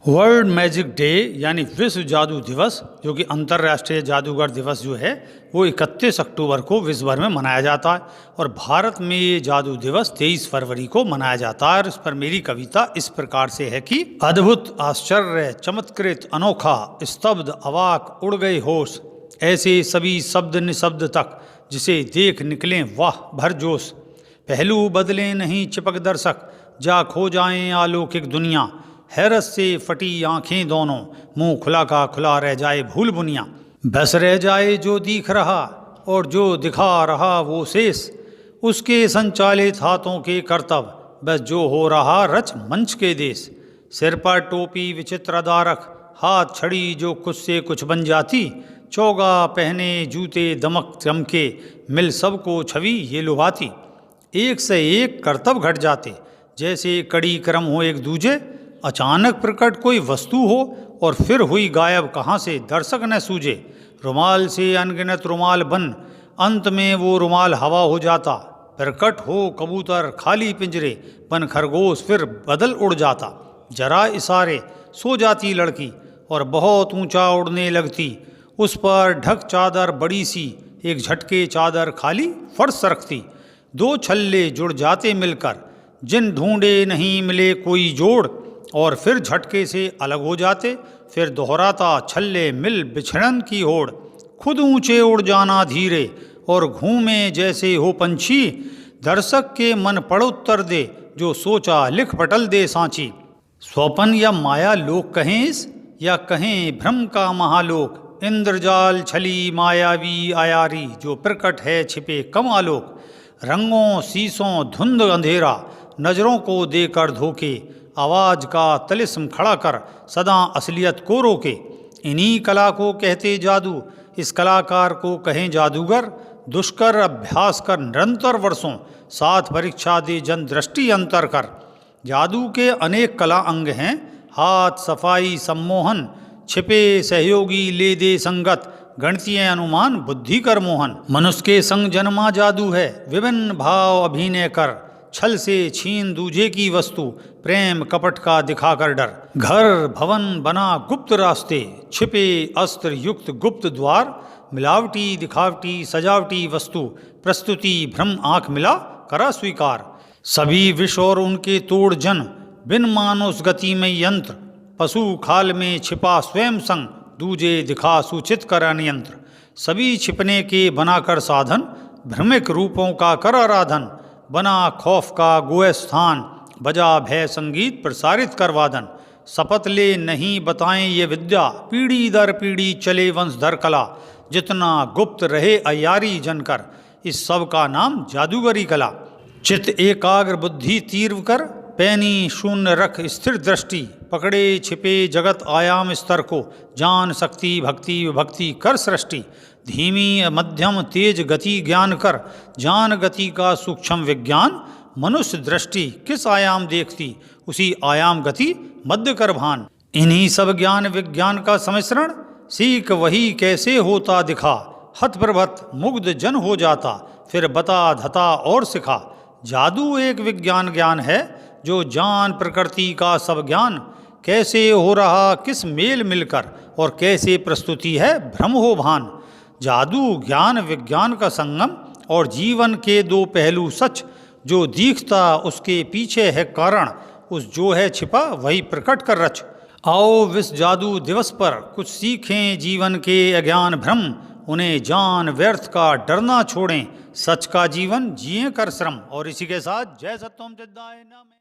World magic day यानी विश्व जादू दिवस, जो कि अंतर्राष्ट्रीय जादूगर दिवस जो है वो 31 अक्टूबर को विश्व भर में मनाया जाता है। और भारत में ये जादू दिवस 23 फरवरी को मनाया जाता है। और इस पर मेरी कविता इस प्रकार से है कि अद्भुत, आश्चर्य, चमत्कृत, अनोखा, स्तब्ध, अवाक, उड़ गए होश, ऐसे सभी शब्द निशब्द तक जिसे देख निकलें वाह भरजोश। पहलू बदले नहीं चिपक दर्शक, जा खो जाएं अलौकिक दुनिया। हैरत से फटी आंखें दोनों, मुंह खुला का खुला रह जाए भूल बुनिया। बस रह जाए जो दिख रहा और जो दिखा रहा वो शेष, उसके संचालित हाथों के कर्तव्य, बस जो हो रहा रच मंच के देश। सिर पर टोपी विचित्र अदारक, हाथ छड़ी जो कुछ से कुछ बन जाती। चोगा पहने जूते दमक चमके, मिल सबको छवि ये लुभाती। एक से एक कर्तव्य घट जाते, जैसे कड़ी क्रम हो एक दूजे। अचानक प्रकट कोई वस्तु हो और फिर हुई गायब कहाँ से दर्शक न सूझे। रुमाल से अनगिनत रुमाल बन, अंत में वो रुमाल हवा हो जाता। प्रकट हो कबूतर खाली पिंजरे, बन खरगोश फिर बदल उड़ जाता। जरा इशारे सो जाती लड़की और बहुत ऊंचा उड़ने लगती। उस पर ढक चादर बड़ी सी, एक झटके चादर खाली फर्श सरकती। दो छल्ले जुड़ जाते मिलकर, जिन ढूंढे नहीं मिले कोई जोड़, और फिर झटके से अलग हो जाते। फिर दोहराता छल्ले मिल बिछड़न की होड़। खुद ऊंचे उड़ जाना धीरे और घूमे जैसे हो पंछी। दर्शक के मन पड़ उत्तर दे, जो सोचा लिख पटल दे सांची। स्वपन या माया लोक कहें इस, या कहें भ्रम का महालोक। इंद्रजाल छली मायावी आयारी, जो प्रकट है छिपे कम आलोक। रंगों शीशों धुंध अंधेरा, नजरों को देकर धोखे। आवाज का तिलिस्म खड़ा कर, सदा असलियत को रोके। इन्हीं कला को कहते जादू, इस कलाकार को कहें जादूगर। दुष्कर अभ्यास कर निरंतर वर्षों, साथ परीक्षा दे जन दृष्टि अंतर कर। जादू के अनेक कला अंग हैं, हाथ सफाई सम्मोहन। छिपे सहयोगी ले दे संगत, गणतीय अनुमान बुद्धि कर मोहन। मनुष्य के संग जन्मा जादू है, विभिन्न भाव अभिनय कर। छल से छीन दूजे की वस्तु, प्रेम कपट का दिखाकर डर। घर भवन बना गुप्त रास्ते, छिपे अस्त्र युक्त गुप्त द्वार। मिलावटी दिखावटी सजावटी वस्तु, प्रस्तुति भ्रम आंख मिला करा स्वीकार। सभी विष और उनके तोड़ जन, बिन मानुष गति में यंत्र। पशु खाल में छिपा स्वयं संग, दूजे दिखा सूचित कर अनियंत्र। सभी छिपने के बनाकर साधन, भ्रमिक रूपों का कर आराधन। बना खौफ का गोए स्थान, बजा भय संगीत प्रसारित कर वादन। शपथ ले नहीं बताएं ये विद्या, पीढ़ी दर पीढ़ी चले वंशधर कला। जितना गुप्त रहे अयारी जनकर, इस सब का नाम जादूगरी कला। चित्त एकाग्र बुद्धि तीव्र कर, पैनी शून्य रख स्थिर दृष्टि। पकड़े छिपे जगत आयाम स्तर को, जान शक्ति भक्ति विभक्ति कर सृष्टि। धीमी मध्यम तेज गति ज्ञान कर, जान गति का सूक्ष्म विज्ञान। मनुष्य दृष्टि किस आयाम देखती, उसी आयाम गति मध्य कर भान। इन्हीं सब ज्ञान विज्ञान का सम्मिश्रण, सीख वही कैसे होता दिखा। हत प्रभत मुग्ध जन हो जाता, फिर बता धता और सिखा। जादू एक विज्ञान ज्ञान है, जो जान प्रकृति का सब ज्ञान। कैसे हो रहा किस मेल मिलकर, और कैसे प्रस्तुति है भ्रम हो भान। जादू ज्ञान विज्ञान का संगम, और जीवन के दो पहलू सच। जो दिखता उसके पीछे है कारण, उस जो है छिपा वही प्रकट कर रच। आओ विश्व जादू दिवस पर कुछ सीखें जीवन के अज्ञान भ्रम। उन्हें जान व्यर्थ का डरना छोड़ें, सच का जीवन जिए कर श्रम। और इसी के साथ जय सत्यम चिद्दाय नमः।